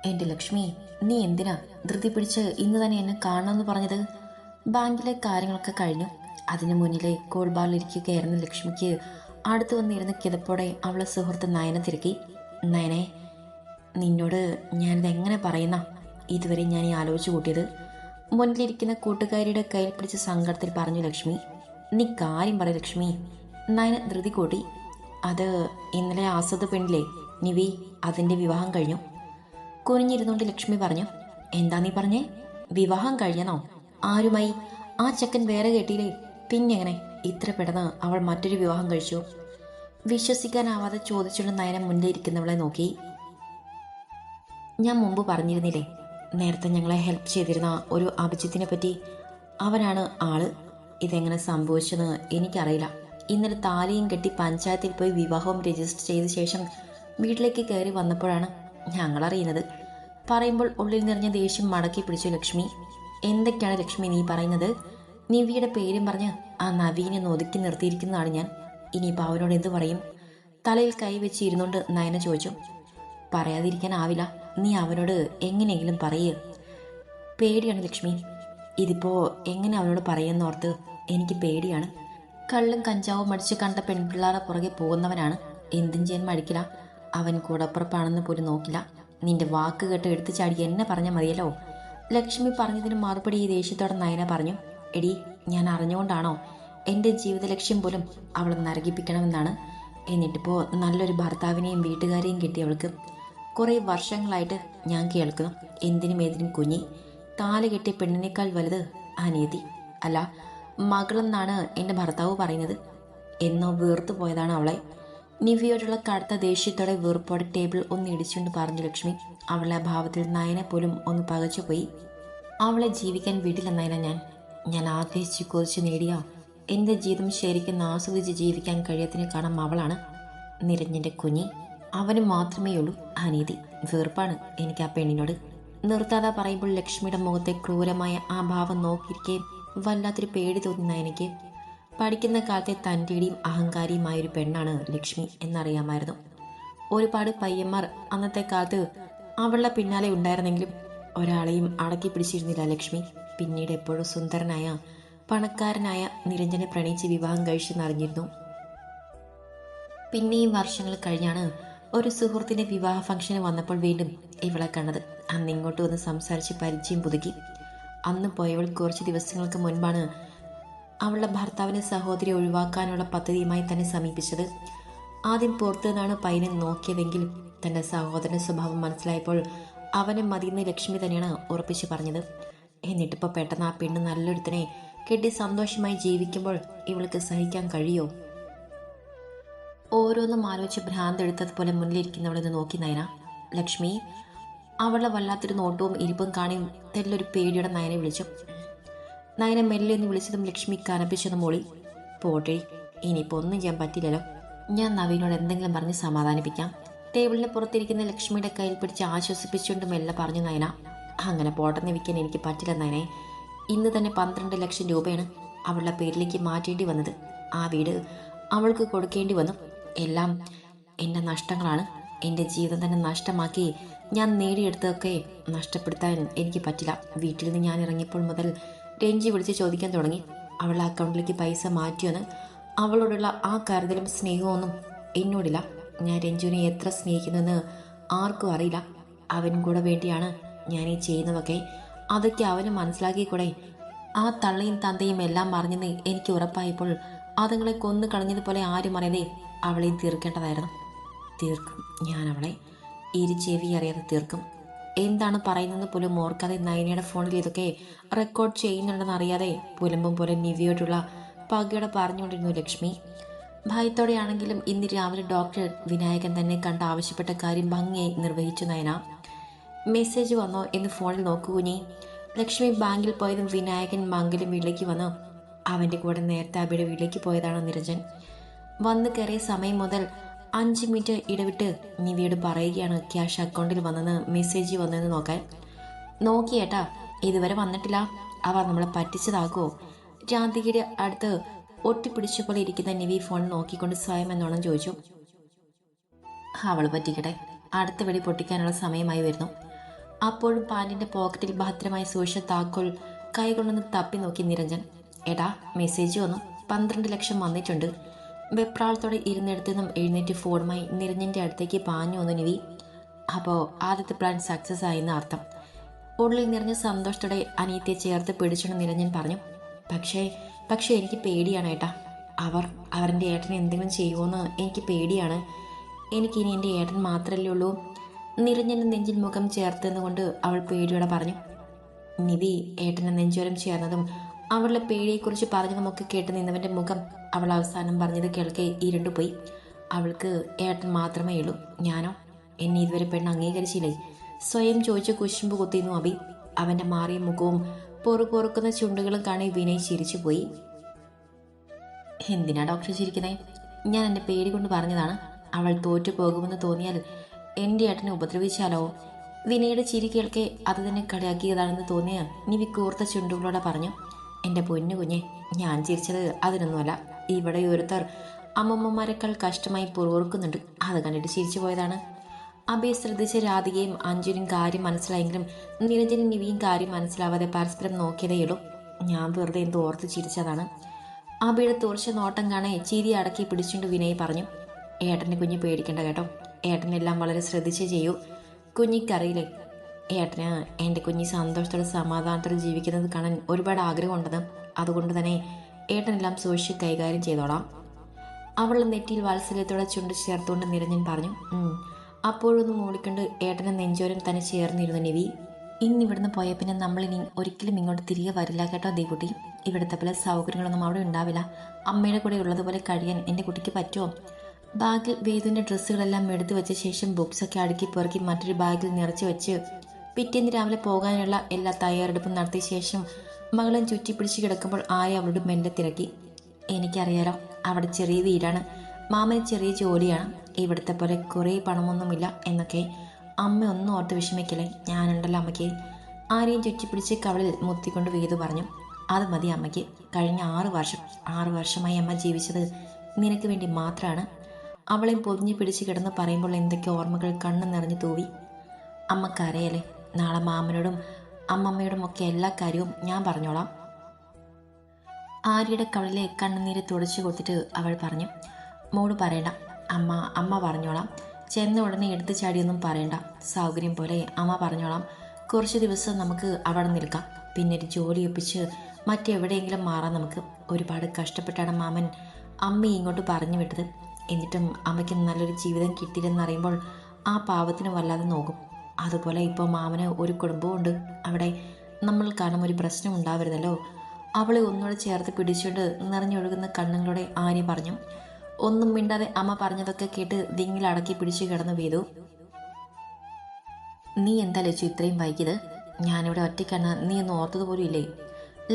എൻ്റെ ലക്ഷ്മി, നീ എന്തിനാ ധൃതി പിടിച്ച് ഇന്ന് തന്നെ എന്നെ കാണണമെന്ന് പറഞ്ഞത്? ബാങ്കിലെ കാര്യങ്ങളൊക്കെ കഴിഞ്ഞു. അതിനു മുന്നിലെ കോൾ ബാറിലിരിക്കുകയായിരുന്ന ലക്ഷ്മിക്ക് അടുത്ത് വന്നിരുന്ന കിതപ്പോടെ അവളെ സുഹൃത്ത് നയനെ തിരക്കി. നയനെ, നിന്നോട് ഞാനിതെങ്ങനെ പറയുന്ന? ഇതുവരെ ഞാൻ ഈ ആലോചിച്ചു കൂട്ടിയത്. മുന്നിലിരിക്കുന്ന കൂട്ടുകാരിയുടെ കയ്യിൽ പിടിച്ച സങ്കടത്തിൽ പറഞ്ഞു ലക്ഷ്മി. നീ കാര്യം പറ ലക്ഷ്മി. നയന ധൃതി കൂട്ടി. അത് ഇന്നലെ ആസദ് പെണ്ണില്ലേ നിവി, അതിൻ്റെ വിവാഹം കഴിഞ്ഞു. കുനിഞ്ഞിരുന്നുകൊണ്ട് ലക്ഷ്മി പറഞ്ഞു. എന്താ നീ പറഞ്ഞേ? വിവാഹം കഴിഞ്ഞെന്നോ? ആരുമായി? ആ ചെക്കൻ വേറെ കെട്ടിയില്ലേ? പിന്നെങ്ങനെ ഇത്ര പെട്ടെന്ന് അവൾ മറ്റൊരു വിവാഹം കഴിച്ചു? വിശ്വസിക്കാനാവാതെ ചോദിച്ചുകൊണ്ട് നയനം മുന്നിൽ ഇരിക്കുന്നവളെ നോക്കി. ഞാൻ മുമ്പ് പറഞ്ഞിരുന്നില്ലേ, നേരത്തെ ഞങ്ങളെ ഹെൽപ്പ് ചെയ്തിരുന്ന ഒരു അഭിജിത്തിനെ പറ്റി? അവനാണ് ആള്. ഇതെങ്ങനെ സംഭവിച്ചെന്ന് എനിക്കറിയില്ല. ഇന്നലെ താലിയും കെട്ടി പഞ്ചായത്തിൽ പോയി വിവാഹവും രജിസ്റ്റർ ചെയ്ത ശേഷം വീട്ടിലേക്ക് കയറി വന്നപ്പോഴാണ് ഞങ്ങളറിയുന്നത്. പറയുമ്പോൾ ഉള്ളിൽ നിറഞ്ഞ ദേഷ്യം മടക്കി പിടിച്ചു ലക്ഷ്മി. എന്തൊക്കെയാണ് ലക്ഷ്മി നീ പറയുന്നത്? നിവിയുടെ പേരും പറഞ്ഞ് ആ നവീനെ ഒതുക്കി നിർത്തിയിരിക്കുന്നതാണ് ഞാൻ. ഇനിയിപ്പോൾ അവനോട് എന്ത് പറയും? തലയിൽ കൈവച്ച് ഇരുന്നുകൊണ്ട് നയന ചോദിച്ചു. പറയാതിരിക്കാനാവില്ല, നീ അവനോട് എങ്ങനെയെങ്കിലും പറയേ. പേടിയാണ് ലക്ഷ്മി. ഇതിപ്പോ എങ്ങനെ അവനോട് പറയുന്നോർത്ത് എനിക്ക് പേടിയാണ്. കള്ളും കഞ്ചാവും അടിച്ച് കണ്ട പെൺപിള്ളാറെ പുറകെ പോകുന്നവനാണ്. എന്തും ചെയ്യാൻ മടിക്കില്ല. അവൻ കൂടപ്പുറപ്പാണെന്ന് പോലും നോക്കില്ല. നിന്റെ വാക്ക് കേട്ട് എടുത്തു ചാടി എന്നെ പറഞ്ഞാൽ മതിയല്ലോ. ലക്ഷ്മി പറഞ്ഞതിന് മറുപടി ഈ ദേഷ്യത്തോടെ നയന പറഞ്ഞു. എടി, ഞാൻ അറിഞ്ഞുകൊണ്ടാണോ? എൻ്റെ ജീവിത ലക്ഷ്യം പോലും അവളെ നരകിപ്പിക്കണമെന്നാണ്. എന്നിട്ടിപ്പോൾ നല്ലൊരു ഭർത്താവിനെയും വീട്ടുകാരെയും കിട്ടി അവൾക്ക്. കുറേ വർഷങ്ങളായിട്ട് ഞാൻ കേൾക്കുന്നു, എന്തിനും ഏതിനും കുഞ്ഞി. താല് കെട്ടിയ പെണ്ണിനേക്കാൾ വലുത് അനിയത്തി അല്ല മകളെന്നാണ് എൻ്റെ ഭർത്താവ് പറയുന്നത്. എന്നോ വീർത്തു പോയതാണ് അവളെ. നിവിയോടുള്ള കടുത്ത ദേഷ്യത്തോടെ വീർപ്പോടെ ടേബിൾ ഒന്ന് ഇടിച്ചുകൊണ്ട് പറഞ്ഞു ലക്ഷ്മി. അവളുടെ അഭാവത്തിൽ നയനെ പോലും ഒന്ന് പകച്ചുപോയി. അവളെ ജീവിക്കാൻ വീട്ടിലെ നയന ഞാൻ ആഗ്രഹിച്ച് കൊതിച്ച് നേടിയ എൻ്റെ ജീവിതം ശരിക്കും ആസ്വദിച്ച് ജീവിക്കാൻ കഴിയത്തിന് കാരണം അവളാണ്. നിരഞ്ജൻ്റെ കുഞ്ഞി. അവന് മാത്രമേ ഉള്ളൂ അനീതി. വീർപ്പാണ് എനിക്ക് ആ പെണ്ണിനോട്. നിർത്താതെ പറയുമ്പോൾ ലക്ഷ്മിയുടെ മുഖത്തെ ക്രൂരമായ ആ ഭാവം നോക്കിയിരിക്കെ വല്ലാത്തൊരു പേടി തോന്നി നയനയ്ക്ക്. പഠിക്കുന്ന കാലത്തെ തൻ്റെടിയും അഹങ്കാരിയുമായൊരു പെണ്ണാണ് ലക്ഷ്മി എന്നറിയാമായിരുന്നു. ഒരുപാട് പയ്യന്മാർ അന്നത്തെ കാലത്ത് അവളുടെ പിന്നാലെ ഉണ്ടായിരുന്നെങ്കിലും ഒരാളെയും അടക്കി പിടിച്ചിരുന്നില്ല ലക്ഷ്മി. പിന്നീട് എപ്പോഴും സുന്ദരനായ പണക്കാരനായ നിരഞ്ജനെ പ്രണയിച്ച് വിവാഹം കഴിച്ചെന്നറിഞ്ഞിരുന്നു. പിന്നെയും വർഷങ്ങൾ കഴിഞ്ഞാണ് ഒരു സുഹൃത്തിൻ്റെ വിവാഹ ഫംഗ്ഷന് വന്നപ്പോൾ വീണ്ടും ഇവളെ കണ്ടത്. അന്ന് ഇങ്ങോട്ട് വന്ന് സംസാരിച്ച് പരിചയം പുതുക്കി. അന്ന് പോയവൾ കുറച്ച് ദിവസങ്ങൾക്ക് മുൻപാണ് അവളുടെ ഭർത്താവിനെ സഹോദരി ഒഴിവാക്കാനുള്ള പദ്ധതിയുമായി തന്നെ സമീപിച്ചത്. ആദ്യം പുറത്തു നിന്നാണ് പയ്യനെ നോക്കിയതെങ്കിൽ തൻ്റെ സഹോദരൻ്റെ സ്വഭാവം മനസ്സിലായപ്പോൾ അവനെ മതിയെന്ന് ലക്ഷ്മി തന്നെയാണ് ഉറപ്പിച്ച് പറഞ്ഞത്. എന്നിട്ടിപ്പോൾ പെട്ടെന്ന് ആ പെണ്ണ് നല്ലൊരുത്തനെ കെട്ടി സന്തോഷമായി ജീവിക്കുമ്പോൾ ഇവൾക്ക് സഹിക്കാൻ കഴിയോ? ഓരോന്നും ആലോചിച്ച് ഭ്രാന്തെടുത്തതുപോലെ മുന്നിലിരിക്കുന്നവളെന്ന് നോക്കി നയന. ലക്ഷ്മി. അവളുടെ വല്ലാത്തൊരു നോട്ടവും ഇരിപ്പും കാണി തെല്ലൊരു പേടിയുടെ നയനെ വിളിച്ചു. നയനെ മെല്ലെ എന്ന് വിളിച്ചതും ലക്ഷ്മി കനപ്പിച്ചതും മോളി. പോട്ടെ, ഇനിയിപ്പോൾ ഒന്നും ചെയ്യാൻ പറ്റില്ലല്ലോ. ഞാൻ നവീനോട് എന്തെങ്കിലും പറഞ്ഞ് സമാധാനിപ്പിക്കാം. ടേബിളിന് പുറത്തിരിക്കുന്ന ലക്ഷ്മിയുടെ കയ്യിൽ പിടിച്ച് ആശ്വസിപ്പിച്ചുകൊണ്ട് മെല്ലെ പറഞ്ഞു നയന. അങ്ങനെ പോട്ടെന്ന് വിൽക്കാൻ എനിക്ക് പറ്റില്ല നയനെ. ഇന്ന് തന്നെ 12 ലക്ഷം രൂപയാണ് അവളുടെ പേരിലേക്ക് മാറ്റേണ്ടി വന്നത്. ആ വീട് അവൾക്ക് കൊടുക്കേണ്ടി വന്നു. എല്ലാം എൻ്റെ നഷ്ടങ്ങളാണ്. എൻ്റെ ജീവിതം തന്നെ നഷ്ടമാക്കി ഞാൻ നേടിയെടുത്തതൊക്കെ നഷ്ടപ്പെടുത്താൻ എനിക്ക് പറ്റില്ല. വീട്ടിൽ നിന്ന് ഞാൻ ഇറങ്ങിയപ്പോൾ മുതൽ രഞ്ജി വിളിച്ച് ചോദിക്കാൻ തുടങ്ങി അവളുടെ അക്കൗണ്ടിലേക്ക് പൈസ മാറ്റിയെന്ന്. അവളോടുള്ള ആ കരുതലും സ്നേഹമൊന്നും എന്നോടില്ല. ഞാൻ രഞ്ജുവിനെ എത്ര സ്നേഹിക്കുന്നുവെന്ന് ആർക്കും അറിയില്ല. അവൻ കൂടെ വേണ്ടിയാണ് ഞാൻ ഈ ചെയ്യുന്നതൊക്കെ. അതൊക്കെ അവന് മനസ്സിലാക്കിക്കൂടെ? ആ തള്ളയും തന്തയും എല്ലാം അറിഞ്ഞെന്ന് എനിക്ക് ഉറപ്പായപ്പോൾ അതുങ്ങളെ കൊന്നു കളഞ്ഞതുപോലെ ആരും അറിയാതെ അവളെയും തീർക്കേണ്ടതായിരുന്നു. തീർക്കും ഞാൻ അവളെ. ചെവി അറിയാതെ തീർക്കും. എന്താണ് പറയുന്നതെന്ന് പോലും ഓർക്കാതെ നയനയുടെ ഫോണിൽ ഇതൊക്കെ റെക്കോർഡ് ചെയ്യുന്നുണ്ടെന്ന് അറിയാതെ പുലമ്പും പോലെ നിവിയോടുള്ള പകയോടെ പറഞ്ഞുകൊണ്ടിരുന്നു ലക്ഷ്മി. ഭയത്തോടെയാണെങ്കിലും ഇന്ന് രാവിലെ ഡോക്ടർ വിനായകൻ തന്നെ കണ്ട് ആവശ്യപ്പെട്ട കാര്യം ഭംഗിയായി നിർവഹിച്ചു നയന. മെസ്സേജ് വന്നോ എന്ന് ഫോണിൽ നോക്കുകുഞ്ഞി. ലക്ഷ്മി ബാങ്കിൽ പോയതും വിനായകൻ മംഗലം വീട്ടിലേക്ക് വന്നു. അവൻ്റെ കൂടെ നേരത്തെ അബിയുടെ വീട്ടിലേക്ക് പോയതാണ് നിരഞ്ജൻ. വന്ന് കയറിയ സമയം മുതൽ 5 മിനിറ്റ് ഇടവിട്ട് നിവിയോട് പറയുകയാണ് ക്യാഷ് അക്കൗണ്ടിൽ വന്നെന്ന് മെസ്സേജ് വന്നതെന്ന് നോക്കാൻ. നോക്കിയേട്ടാ, ഇതുവരെ വന്നിട്ടില്ല. അവർ നമ്മളെ പറ്റിച്ചതാക്കുമോ? രാധികയുടെ അടുത്ത് ഒട്ടിപ്പിടിച്ച പോലെ ഇരിക്കുന്ന നിവി ഫോൺ നോക്കിക്കൊണ്ട് സ്വയം എന്നോണം ചോദിച്ചു. അവൾ പറ്റിക്കട്ടെ, അടുത്ത വെടി പൊട്ടിക്കാനുള്ള സമയമായി വരുന്നു. അപ്പോഴും പാൻറ്റിൻ്റെ പോക്കറ്റിൽ ഭദ്രമായി സൂക്ഷിച്ച താക്കോൽ കൈകൊണ്ടൊന്ന് തപ്പി നോക്കി നിരഞ്ജൻ. എടാ, മെസ്സേജ് വന്നു, 12 ലക്ഷം വന്നിട്ടുണ്ട്. വെപ്രാളത്തോടെ ഇരുന്നിടത്തു നിന്നും എഴുന്നേറ്റ് ഫോണുമായി നിരഞ്ജൻ്റെ അടുത്തേക്ക് പാഞ്ഞു വന്നു നിവി. അപ്പോൾ ആദ്യത്തെ പ്ലാൻ സക്സസ് ആയെന്ന് അർത്ഥം. ഉള്ളിൽ നിറഞ്ഞ സന്തോഷത്തോടെ അനിയത്തിയെ ചേർത്ത് പിടിച്ചുകൊണ്ട് നിരഞ്ജൻ പറഞ്ഞു. പക്ഷേ എനിക്ക് പേടിയാണ് ഏട്ടാ. അവരെൻ്റെ ഏട്ടൻ എന്തെങ്കിലും ചെയ്യുമോയെന്ന് എനിക്ക് പേടിയാണ്. എനിക്കിനി എൻ്റെ ഏട്ടൻ മാത്രമല്ലേ ഉള്ളൂ. നിരഞ്ജൻ്റെ നെഞ്ചിൽ മുഖം ചേർത്തെന്നുകൊണ്ട് അവൾ പേടിയോടെ പറഞ്ഞു. നിധി ഏട്ടൻ്റെ നെഞ്ചോരം ചേർന്നതും അവളുടെ പേടിയെക്കുറിച്ച് പറഞ്ഞതുമൊക്കെ കേട്ട് നിന്നവൻ്റെ മുഖം അവൾ അവസാനം പറഞ്ഞത് കേൾക്കെ ഇരുണ്ടുപോയി. അവൾക്ക് ഏട്ടൻ മാത്രമേ ഉള്ളൂ. ഞാനോ? എന്നെ ഇതുവരെ പെണ്ണ് അംഗീകരിച്ചില്ലേ? സ്വയം ചോദിച്ച് കുശുമ്പ് കുത്തിയിരുന്നു അഭി. അവൻ്റെ മാറിയ മുഖവും പൊറുപൊറുക്കുന്ന ചുണ്ടുകളും കാണി വിനയ് ചിരിച്ചുപോയി. എന്തിനാ ഡോക്ടർ ചിരിക്കുന്നേ? ഞാൻ എൻ്റെ പേടി കൊണ്ട് പറഞ്ഞതാണ്. അവൾ തോറ്റു പോകുമെന്ന് തോന്നിയാൽ എൻ്റെ ഏട്ടനെ ഉപദ്രവിച്ചാലോ? വിനയുടെ ചിരി കേൾക്കെ അത് തന്നെ കളിയാക്കിയതാണെന്ന് തോന്നിയ നിവി കൂർത്ത ചുണ്ടുകളോടെ പറഞ്ഞു. എൻ്റെ പൊന്നു കുഞ്ഞെ, ഞാൻ ചിരിച്ചത് അതിനൊന്നുമല്ല. ഇവിടെ ഒരുത്തർ അമ്മമ്മമാരെക്കാൾ കഷ്ടമായി പുറകോർക്കുന്നുണ്ട്, അത് കണ്ടിട്ട് ചിരിച്ചു പോയതാണ്. അബിയെ ശ്രദ്ധിച്ച രാധികയും അഞ്ജുനും കാര്യം മനസ്സിലായെങ്കിലും നിരഞ്ജനും നിവിയും കാര്യം മനസ്സിലാവാതെ പരസ്പരം നോക്കിയതേയുള്ളൂ. ഞാൻ വെറുതെ എന്തോ ഓർത്ത് ചിരിച്ചതാണ്. അബിയുടെ തുറച്ച നോട്ടം കാണെ ചിരി അടക്കി പിടിച്ചുകൊണ്ട് വിനയ് പറഞ്ഞു. ഏട്ടൻ്റെ കുഞ്ഞ് പേടിക്കണ്ട കേട്ടോ. ഏട്ടനെല്ലാം വളരെ ശ്രദ്ധിച്ചേ ചെയ്യൂ. കുഞ്ഞിക്കറിയില്ലേ, ഏട്ടന് എൻ്റെ കുഞ്ഞി സന്തോഷത്തോടെ സമാധാനത്തോടെ ജീവിക്കുന്നത് കാണാൻ ഒരുപാട് ആഗ്രഹമുണ്ടെന്ന്. അതുകൊണ്ട് തന്നെ ഏട്ടനെല്ലാം സൂക്ഷിച്ച് കൈകാര്യം ചെയ്തോളാം. അവളുടെ നെറ്റിയിൽ വാത്സല്യത്തോടെ ചുണ്ട് ചേർത്തുകൊണ്ട് നിരഞ്ജൻ പറഞ്ഞു. അപ്പോഴൊന്ന് മൂളിക്കൊണ്ട് ഏട്ടനെ നെഞ്ചോരം തന്നെ ചേർന്നിരുന്നു നിവി. ഇന്നിവിടുന്ന് പോയ പിന്നെ നമ്മളിനി ഒരിക്കലും ഇങ്ങോട്ട് തിരികെ വരില്ല കേട്ടോ ദീകുട്ടി. ഇവിടുത്തെ പോലെ സൗകര്യങ്ങളൊന്നും അവിടെ ഉണ്ടാവില്ല. അമ്മയുടെ കൂടെ ഉള്ളതുപോലെ കഴിയാൻ എൻ്റെ കുട്ടിക്ക് പറ്റുമോ? ബാഗിൽ വേദുവിൻ്റെ ഡ്രസ്സുകളെല്ലാം എടുത്തു വെച്ച ശേഷം ബുക്സൊക്കെ അടുക്കി പെറുക്കി മറ്റൊരു ബാഗിൽ നിറച്ച് വെച്ച് പിറ്റേന്ന് രാവിലെ പോകാനുള്ള എല്ലാ തയ്യാറെടുപ്പും നടത്തിയ ശേഷം മകളും ചുറ്റിപ്പിടിച്ച് കിടക്കുമ്പോൾ ആര്യ അവളോട് മെല്ലെ തിരക്കി. എനിക്കറിയാലോ, അവിടെ ചെറിയ വീടാണ്, മാമന് ചെറിയ ജോലിയാണ്, ഇവിടുത്തെ പോലെ കുറേ പണമൊന്നുമില്ല എന്നൊക്കെ. അമ്മ ഒന്നും ഓർത്ത് വിഷമിക്കില്ലേ, ഞാനുണ്ടല്ലോ അമ്മയ്ക്ക്. ആരെയും ചുറ്റിപ്പിടിച്ച് കവളിൽ മുത്തിക്കൊണ്ട് വേദു പറഞ്ഞു. അത് മതി അമ്മയ്ക്ക്. കഴിഞ്ഞ 6 വർഷമായി അമ്മ ജീവിച്ചത് നിനക്ക് വേണ്ടി മാത്രമാണ്. അവളെ പൊതിഞ്ഞു പിടിച്ച് കിടന്ന് പറയുമ്പോൾ എന്തൊക്കെ ഓർമ്മകൾ കണ്ണു നിറഞ്ഞു തൂവി. അമ്മ കരയല്ലേ, നാളെ മാമനോടും അമ്മമ്മയോടും ഒക്കെ എല്ലാ കാര്യവും ഞാൻ പറഞ്ഞോളാം. ആര്യയുടെ കവളിലെ കണ്ണുനീര് തുടച്ചു കൊടുത്തിട്ട് അവൾ പറഞ്ഞു. മോള് പറയണ്ട, അമ്മ പറഞ്ഞോളാം. ചെന്ന ഉടനെ എടുത്തു ചാടിയൊന്നും പറയണ്ട, സൗകര്യം പോലെ അമ്മ പറഞ്ഞോളാം. കുറച്ച് ദിവസം നമുക്ക് അവിടെ നിൽക്കാം, പിന്നെ ഒരു ജോലി ഒപ്പിച്ച് മറ്റെവിടെയെങ്കിലും മാറാം നമുക്ക്. ഒരുപാട് കഷ്ടപ്പെട്ടാണ് മാമൻ അമ്മയെ ഇങ്ങോട്ട് പറഞ്ഞു വിട്ടത്. എന്നിട്ടും അമ്മയ്ക്ക് നല്ലൊരു ജീവിതം കിട്ടിയില്ലെന്നറിയുമ്പോൾ ആ പാവത്തിന് വല്ലാതെ നോക്കും. അതുപോലെ ഇപ്പോൾ മാമന് ഒരു കുടുംബവും ഉണ്ട്. അവിടെ നമ്മൾ കാരണം ഒരു പ്രശ്നം ഉണ്ടാവരുതല്ലോ. അവളെ ഒന്നുകൂടെ ചേർത്ത് പിടിച്ചുകൊണ്ട് നിറഞ്ഞൊഴുകുന്ന കണ്ണുകളോടെ ആര്യ പറഞ്ഞു. ഒന്നും മിണ്ടാതെ അമ്മ പറഞ്ഞതൊക്കെ കേട്ട് ദിങ്ങിലടക്കി പിടിച്ചു കിടന്നു വീതു. നീ എന്താ ലച്ചു ഇത്രയും വൈകിയത്? ഞാനിവിടെ ഒറ്റയ്ക്കാണ്, നീ ഒന്ന് ഓർത്തതുപോലും ഇല്ലേ?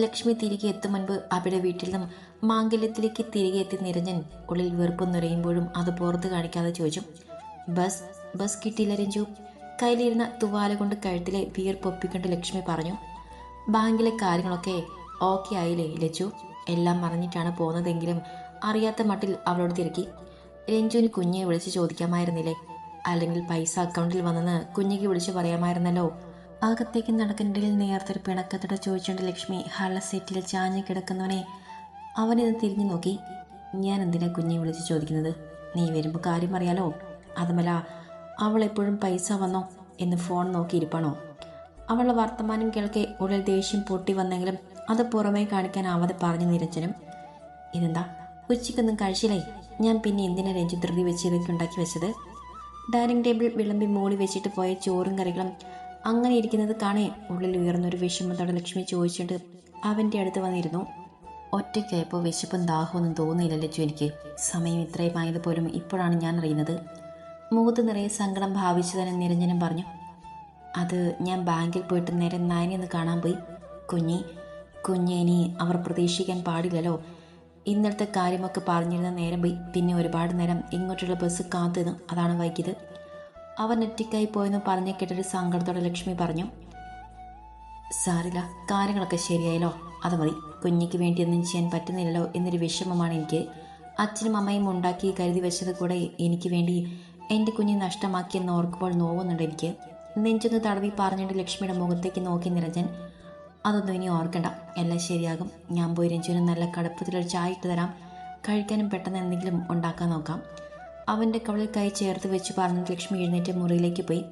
ലക്ഷ്മി തിരികെ എത്തും മുൻപ് അവിടെ വീട്ടിൽ നിന്നും മാംഗല്യത്തിലേക്ക് തിരികെ എത്തി നിരഞ്ജൻ ഉള്ളിൽ വെറുപ്പ് നിറയുമ്പോഴും അത് പുറത്ത് കാണിക്കാതെ ചോദിച്ചു. ബസ് കിട്ടിയില്ല രഞ്ജു. കയ്യിലിരുന്ന തുവാല കൊണ്ട് കഴുത്തിലെ വിയർപ്പൊപ്പിക്കൊണ്ട് ലക്ഷ്മി പറഞ്ഞു. ബാങ്കിലെ കാര്യങ്ങളൊക്കെ ഓക്കെ ആയില്ലേ ലച്ചു? എല്ലാം അറിഞ്ഞിട്ടാണ് പോകുന്നതെങ്കിലും അറിയാത്ത മട്ടിൽ അവളോട് തിരക്കി. രഞ്ജുവിന് കുഞ്ഞെ വിളിച്ച് ചോദിക്കാമായിരുന്നില്ലേ? അല്ലെങ്കിൽ പൈസ അക്കൗണ്ടിൽ വന്നെന്ന് കുഞ്ഞിക്ക് വിളിച്ച് പറയാമായിരുന്നല്ലോ. അകത്തേക്ക് നടക്കുന്നിടയിൽ നേർത്തൊരു പിണക്കത്തോടെ ചോദിച്ചുകൊണ്ട് ലക്ഷ്മി ഹാളിലെ സെറ്റിൽ ചാഞ്ഞ് കിടക്കുന്നവനെ അവനിത് തിരിഞ്ഞു നോക്കി. ഞാൻ എന്തിനാ കുഞ്ഞെ വിളിച്ച് ചോദിക്കുന്നത്? നീ വരുമ്പോൾ കാര്യം അറിയാലോ. അതുമല്ല, അവൾ എപ്പോഴും പൈസ വന്നോ എന്ന് ഫോൺ നോക്കിയിരിപ്പണോ? അവളുടെ വർത്തമാനം കേൾക്കെ ഉള്ളിൽ ദേഷ്യം പൊട്ടി വന്നെങ്കിലും അത് പുറമേ കാണിക്കാനാവാതെ പറഞ്ഞു നിരഞ്ജനും. ഇതെന്താ ഉച്ചയ്ക്കൊന്നും കഴിച്ചില്ലേ? ഞാൻ പിന്നെ എന്തിനാ രഞ്ജു ധൃതി വെച്ച് ഇതൊക്കെ ഉണ്ടാക്കി വെച്ചത്? ഡൈനിങ് ടേബിൾ വിളമ്പി മൂടി വെച്ചിട്ട് പോയ ചോറും കറികളും അങ്ങനെ ഇരിക്കുന്നത് കാണേ ഉള്ളിൽ ഉയർന്നൊരു വിഷമത്തോടെ ലക്ഷ്മി ചോദിച്ചിട്ട് അവൻ്റെ അടുത്ത് വന്നിരുന്നു. ഒറ്റയ്ക്കായപ്പോൾ വിശപ്പും ദാഹമൊന്നും തോന്നിയില്ല ലച്ചു എനിക്ക്. സമയം ഇത്രയും ആയതുപോലും ഇപ്പോഴാണ് ഞാൻ അറിയുന്നത്. മുഖത്ത് നിറയെ സങ്കടം ഭാവിച്ചു തന്നെ നിരഞ്ജനം പറഞ്ഞു. അത് ഞാൻ ബാങ്കിൽ പോയിട്ട് നേരെ നയനെന്ന് കാണാൻ പോയി. കുഞ്ഞെ ഇനി അവർ പ്രതീക്ഷിക്കാൻ പാടില്ലല്ലോ. ഇന്നലത്തെ കാര്യമൊക്കെ പറഞ്ഞിരുന്ന നേരം പോയി. പിന്നെ ഒരുപാട് നേരം ഇങ്ങോട്ടുള്ള ബസ് കാത്തുനിന്നു, അതാണ് വൈകിയത്. അവൻ ഒറ്റയ്ക്കായി പോയെന്ന് പറഞ്ഞു കേട്ടൊരു സങ്കടത്തോടെ ലക്ഷ്മി പറഞ്ഞു. സാരില്ല, കാര്യങ്ങളൊക്കെ ശരിയായല്ലോ, അത് മതി. കുഞ്ഞിക്ക് വേണ്ടി ഒന്നും ചെയ്യാൻ പറ്റുന്നില്ലല്ലോ എന്നൊരു വിഷമമാണ് എനിക്ക്. അച്ഛനും അമ്മയും ഉണ്ടാക്കി കരുതി വെച്ചത് കൂടെ എനിക്ക് വേണ്ടി എൻ്റെ കുഞ്ഞ് നഷ്ടമാക്കിയെന്ന് ഓർക്കുമ്പോൾ നോവുന്നുണ്ട് എനിക്ക്. നെഞ്ചൊന്ന് തടവി പറഞ്ഞിട്ട് ലക്ഷ്മിയുടെ മുഖത്തേക്ക് നോക്കി നിരഞ്ജൻ. അതൊന്നും ഇനി ഓർക്കണ്ട, എല്ലാം ശരിയാകും. ഞാൻ പോയി രഞ്ജുവിന് നല്ല കടുപ്പത്തിലൊരു ചായ ഇട്ട് തരാം. കഴിക്കാനും പെട്ടെന്ന് എന്തെങ്കിലും ഉണ്ടാക്കാൻ നോക്കാം. അവൻ്റെ കവളിൽ കൈ ചേർത്ത് വെച്ച് പറഞ്ഞിട്ട് ലക്ഷ്മി എഴുന്നേറ്റ് മുറിയിലേക്ക് പോയി.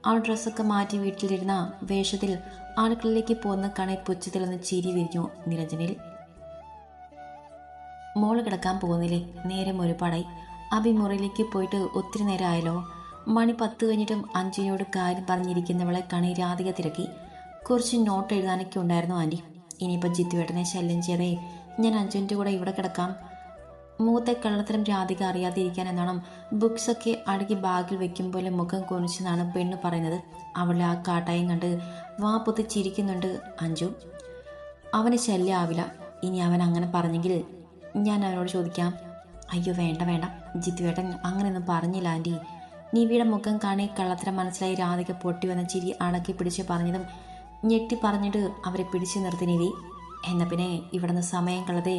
ആ ഡ്രസ്സൊക്കെ മാറ്റി വീട്ടിലിരുന്ന വേഷത്തിൽ ആളുകളിലേക്ക് പോകുന്ന കണി പുച്ഛത്തിലൊന്ന് ചിരി വിരിഞ്ഞു നിരഞ്ജനിൽ. മോള് കിടക്കാൻ പോകുന്നില്ലേ? നേരെ ഒരുപാടായി. അഭി മുറിയിലേക്ക് പോയിട്ട് ഒത്തിരി നേരം ആയല്ലോ. മണി 10 കഴിഞ്ഞിട്ടും അഞ്ജുവിനോട് കാര്യം പറഞ്ഞിരിക്കുന്നവളെ കണി രാധിക തിരക്കി. കുറച്ച് നോട്ട് എഴുതാനൊക്കെ ഉണ്ടായിരുന്നു ആൻറ്റി. ഇനിയിപ്പോൾ ജിത്തുവേട്ടനെ ശല്യം ചെയ്തേ ഞാൻ അഞ്ജുവിൻ്റെ കൂടെ ഇവിടെ കിടക്കാം. മുഖത്തെ കള്ളത്തരം രാധിക അറിയാതിരിക്കാൻ എന്നോണം ബുക്സൊക്കെ അടുക്കി ബാഗിൽ വെക്കും പോലെ മുഖം കുനിച്ചെന്നാണ് പെണ്ണ് പറയുന്നത്. അവളെ ആ കാട്ടായം കണ്ട് വാ പൊത്തി ചിരിക്കുന്നുണ്ട് അഞ്ജു. അവന് ശല്യം ആവില്ല. ഇനി അവൻ അങ്ങനെ പറഞ്ഞെങ്കിൽ ഞാൻ അവനോട് ചോദിക്കാം. അയ്യോ വേണ്ട വേണ്ട, ജിത്തുവേട്ടൻ അങ്ങനെയൊന്നും പറഞ്ഞില്ല ആൻറ്റി. നിവിയുടെ മുഖം കാണി കള്ളത്തരം മനസ്സിലായി രാധിക പൊട്ടി വന്ന ചിരി അടക്കി പിടിച്ച് പറഞ്ഞതും ഞെട്ടി പറഞ്ഞിട്ട് അവരെ പിടിച്ചു നിർത്തി നിവി. എന്നാൽ പിന്നെ ഇവിടെ നിന്ന് സമയം കളതെ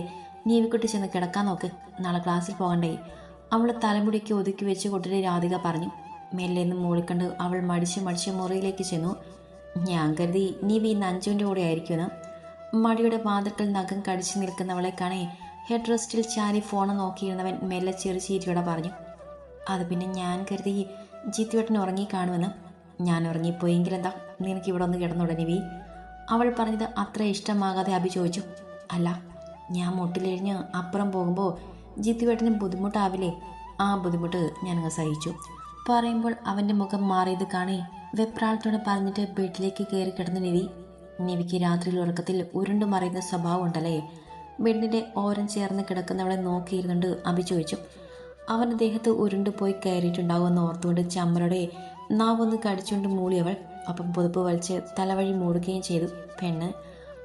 നീവിക്കുട്ടി ചെന്ന് കിടക്കാൻ നോക്ക്, നാളെ ക്ലാസ്സിൽ പോകണ്ടേ. അവൾ തലമുടിക്ക് ഒതുക്കി വെച്ച് കൊട്ടിട്ട് രാധിക പറഞ്ഞു. മെല്ലെന്ന് മൂളിക്കണ്ട് അവൾ മടിച്ച് മുറിയിലേക്ക് ചെന്നു. ഞാൻ കരുതി നീവി ഇന്ന് അഞ്ജുവിൻ്റെ കൂടെ ആയിരിക്കുമെന്ന്. മടിയുടെ വാതിൽക്കൽ നഖം കടിച്ചു നിൽക്കുന്നവളെ കാണേ ഹെഡ് റെസ്റ്റിൽ ചാരി ഫോണ് നോക്കിയിരുന്നവൻ മെല്ലെ ചെറുചീരിയോടെ പറഞ്ഞു. അത് പിന്നെ ഞാൻ കരുതി ജിത്തുവേട്ടൻ ഉറങ്ങി കാണുമെന്ന്. ഞാൻ ഉറങ്ങിപ്പോയെങ്കിലെന്താ, നിനക്കിവിടെ ഒന്ന് കിടന്നുടനെ നിവി. അവൾ പറഞ്ഞത് അത്ര ഇഷ്ടമാകാതെ അഭി ചോദിച്ചു. അല്ല, ഞാൻ മുട്ടിലെഴിഞ്ഞ് അപ്പുറം പോകുമ്പോൾ ജിത്തുവേട്ടന് ബുദ്ധിമുട്ടാവില്ലേ? ആ ബുദ്ധിമുട്ട് ഞാനങ്ങ് സഹിച്ചു. പറയുമ്പോൾ അവൻ്റെ മുഖം മാറിയത് കാണേ വെപ്രാളത്തോടെ പറഞ്ഞിട്ട് ബെഡിലേക്ക് കയറി കിടന്നു നിവി. നിവിക്ക് രാത്രിയിൽ ഉറക്കത്തിൽ ഉരുണ്ടു മറിയുന്ന സ്വഭാവം ഉണ്ടല്ലേ? ബെഡിൻ്റെ ഓരം ചേർന്ന് കിടക്കുന്നവളെ നോക്കിയിരുന്നുണ്ട് അഭി ചോദിച്ചു. അവൻ്റെ ദേഹത്ത് ഉരുണ്ടുപോയി കയറിയിട്ടുണ്ടാവുമെന്ന് ഓർത്തുകൊണ്ട് ചമ്മലോടെ നാവൊന്ന് കടിച്ചുകൊണ്ട് മൂളിയവൾ. അപ്പം പുതുപ്പ് വലിച്ച് തലവഴി മൂടുകയും ചെയ്തു. പെണ്ണ്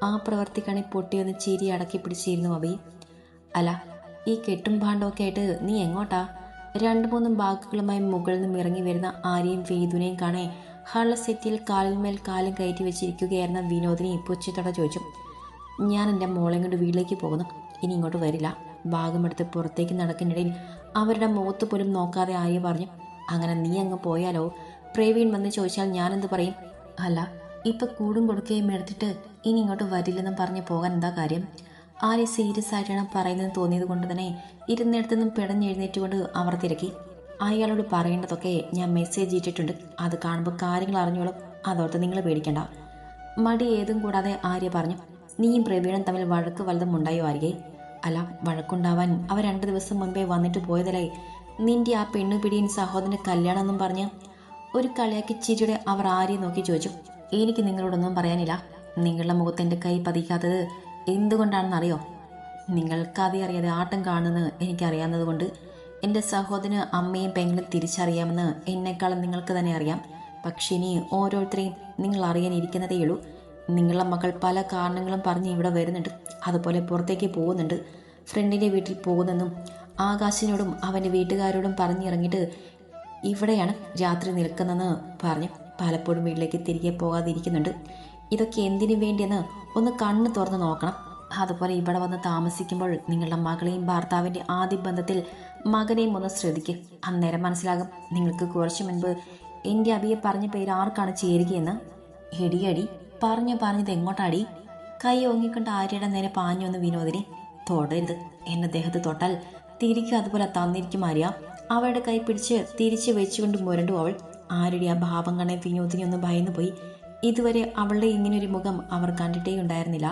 ആ പ്രവർത്തി കണി പൊട്ടിയൊന്ന് ചിരി അടക്കി പിടിച്ചിരുന്നു അഭി. അല്ല, ഈ കെട്ടും ഭാണ്ഡമൊക്കെ ആയിട്ട് നീ എങ്ങോട്ടാ? 2-3 ബാഗുകളുമായി മുകളിൽ നിന്നും ഇറങ്ങി വരുന്ന ആരെയും വേദുനെയും കാണേ ഹള്ള സെറ്റിൽ കാലിന്മേൽ കാലും കയറ്റി വെച്ചിരിക്കുകയായിരുന്ന വിനോദിനി പുച്ഛത്തോടെ ചോദിച്ചു. ഞാൻ എൻ്റെ മോളെ കൊണ്ട് വീട്ടിലേക്ക് പോകുന്നു, ഇനി ഇങ്ങോട്ട് വരില്ല. ഭാഗമെടുത്ത് പുറത്തേക്ക് നടക്കുന്നിടയിൽ അവരുടെ മുഖത്ത് പോലും നോക്കാതെ ആര്യ പറഞ്ഞു. അങ്ങനെ നീ അങ്ങ് പോയാലോ? പ്രവീൺ വന്ന് ചോദിച്ചാൽ ഞാനെന്ത് പറയും? അല്ല, ഇപ്പം കൂടും കൊടുക്കുകയും എടുത്തിട്ട് ഇനി ഇങ്ങോട്ട് വരില്ലെന്നും പറഞ്ഞ് പോകാൻ എന്താ കാര്യം? ആര്യ സീരിയസ് ആയിട്ടാണ് പറയുന്നത് തോന്നിയത് കൊണ്ട് തന്നെ ഇരുന്നിടത്തുനിന്നും പിടഞ്ഞെഴുന്നേറ്റുകൊണ്ട് അവർ തിരക്കി. അയാളോട് പറയേണ്ടതൊക്കെ ഞാൻ മെസ്സേജ് ഇട്ടിട്ടുണ്ട്, അത് കാണുമ്പോൾ കാര്യങ്ങൾ അറിഞ്ഞോളും, അതോർത്ത് നിങ്ങൾ പേടിക്കണ്ട. മടി ഏതും കൂടാതെ ആര്യ പറഞ്ഞു. നീയും പ്രവീണും തമ്മിൽ വഴക്ക് വലുതും ഉണ്ടായോ ആര്യെ? അല്ല, വഴക്കുണ്ടാവാൻ അവർ 2 ദിവസം മുൻപേ വന്നിട്ട് പോയതല്ലേ. നിന്റെ ആ പെണ്ണുപിടിയും സഹോദരൻ്റെ കല്യാണം എന്നും പറഞ്ഞ് ഒരു കളിയാക്കി ചിരിയുടെ അവർ ആര്യെ നോക്കി ചോദിച്ചു. എനിക്ക് നിങ്ങളോടൊന്നും പറയാനില്ല. നിങ്ങളുടെ മുഖത്ത് എൻ്റെ കൈ പതിക്കാത്തത് എന്തുകൊണ്ടാണെന്നറിയോ? നിങ്ങൾക്കതേ അറിയാതെ ആട്ടം കാണുമെന്ന് എനിക്കറിയാവുന്നത് കൊണ്ട്. എൻ്റെ സഹോദരന് അമ്മയും പെങ്ങളും തിരിച്ചറിയാമെന്ന് എന്നെക്കാളും നിങ്ങൾക്ക് തന്നെ അറിയാം. പക്ഷേ ഇനി ഓരോരുത്തരെയും നിങ്ങൾ അറിയാനിരിക്കുന്നതേയുള്ളൂ. നിങ്ങളുടെ മകൾ പല കാരണങ്ങളും പറഞ്ഞ് ഇവിടെ വരുന്നുണ്ട്, അതുപോലെ പുറത്തേക്ക് പോകുന്നുണ്ട്. ഫ്രണ്ടിൻ്റെ വീട്ടിൽ പോകുന്നെന്നും ആകാശിനോടും അവൻ്റെ വീട്ടുകാരോടും പറഞ്ഞിറങ്ങിയിട്ട് ഇവിടെയാണ് രാത്രി നിൽക്കുന്നതെന്ന് പറഞ്ഞു പലപ്പോഴും വീട്ടിലേക്ക് തിരികെ പോകാതിരിക്കുന്നുണ്ട്. ഇതൊക്കെ എന്തിനു വേണ്ടിയെന്ന് ഒന്ന് കണ്ണ് തുറന്ന് നോക്കണം. അതുപോലെ ഇവിടെ വന്ന് താമസിക്കുമ്പോൾ നിങ്ങളുടെ മകളെയും ഭർത്താവിൻ്റെ ആദ്യ ബന്ധത്തിൽ മകനെയും ഒന്ന് ശ്രദ്ധിക്കുക. അന്നേരം മനസ്സിലാകും നിങ്ങൾക്ക് കുറച്ച് മുൻപ് എൻ്റെ അബിയെ പറഞ്ഞ പേര് ആർക്കാണ് ചേരുകയെന്ന്. എടിയടി പറഞ്ഞത് എങ്ങോട്ടാടി? കൈ ഓങ്ങിക്കൊണ്ട് ആര്യയുടെ നേരെ പാഞ്ഞു വന്ന് വിനോദിനി. തൊടരുത്, എന്നെ ദേഹത്ത് തൊട്ടാൽ തിരിക്കും അതുപോലെ തന്നിരിക്കും ആര്യ. അവളുടെ കൈ പിടിച്ച് തിരിച്ച് വെച്ചുകൊണ്ട് മുരണ്ടു അവൾ. ആരുടെ ആ ഭാവം കണ്ണെ വിനോദിനി ഒന്ന് ഭയന്നു പോയി. ഇതുവരെ അവളുടെ ഇങ്ങനെയൊരു മുഖം അവർ കണ്ടിട്ടേ ഉണ്ടായിരുന്നില്ല.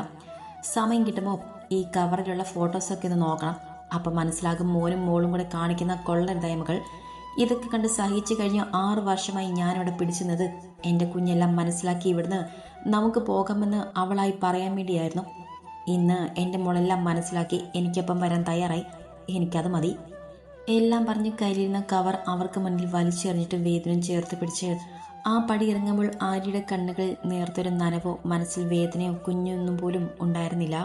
സമയം കിട്ടുമ്പോൾ ഈ കവറിലുള്ള ഫോട്ടോസൊക്കെ ഒന്ന് നോക്കണം. അപ്പം മനസ്സിലാകും മോനും മോളും കൂടെ കാണിക്കുന്ന കൊള്ളരുതായ്മകൾ. ഇതൊക്കെ കണ്ട് സഹിച്ചു കഴിഞ്ഞ 6 വർഷമായി ഞാനിവിടെ പിടിച്ചുന്നത് എൻ്റെ കുഞ്ഞെല്ലാം മനസ്സിലാക്കി ഇവിടുന്ന് നമുക്ക് പോകാമെന്ന് അവളായി പറയാൻ വേണ്ടിയായിരുന്നു. ഇന്ന് എൻ്റെ മോളെല്ലാം മനസ്സിലാക്കി എനിക്കൊപ്പം വരാൻ തയ്യാറായി. എനിക്കത് മതി. എല്ലാം പറഞ്ഞ് കയ്യിലിരുന്ന കവർ അവർക്ക് മുന്നിൽ വലിച്ചെറിഞ്ഞിട്ട് വേദനയും ചേർത്ത് പിടിച്ച് ആ പടി ഇറങ്ങുമ്പോൾ ആര്യയുടെ കണ്ണുകളിൽ നേർത്തൊരു നനവോ മനസ്സിൽ വേദനയോ കുഞ്ഞൊന്നും പോലും ഉണ്ടായിരുന്നില്ല.